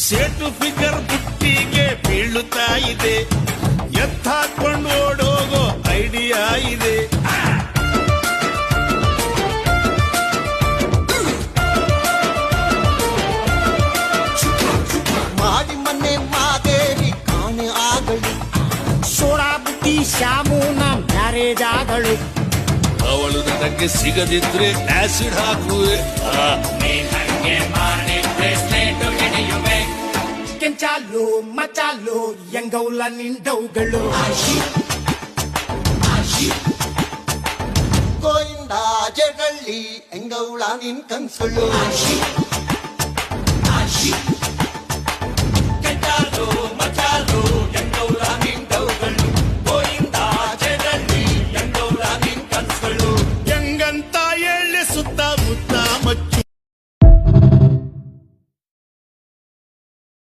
ಸೇಟು figure ಬುಟ್ಟಿಗೆ ಬೀಳುತ್ತಾ ಇದೆ, ಎತ್ತಾಕೊಂಡು ಓಡೋಗೋ idea ಇದೆ. ಮಾಡಿ ಮನೆ ಮಾದೇವಿ ಕಾಣೆ ಆಗಲಿ, ಸೋಡಾ ಬುಟ್ಟಿ ಶ್ಯಾಮುನ ಮ್ಯಾರೇಜ್ ಆಗಲು. ಅವಳು ನನಗೆ ಸಿಗದಿದ್ರೆ ಆಸಿಡ್ ಹಾಕುವೆ. ಕೆಂಚಾಲು ಮಚಾಲು ಎಂಗೌಲ ನಿಂಡವುಗಳು, ಗೋಯಿಂದ ಜಗಳ್ಳಿ ಎಂಗೌಳ ನಿನ್ ಕನ್ಸುಗಳು.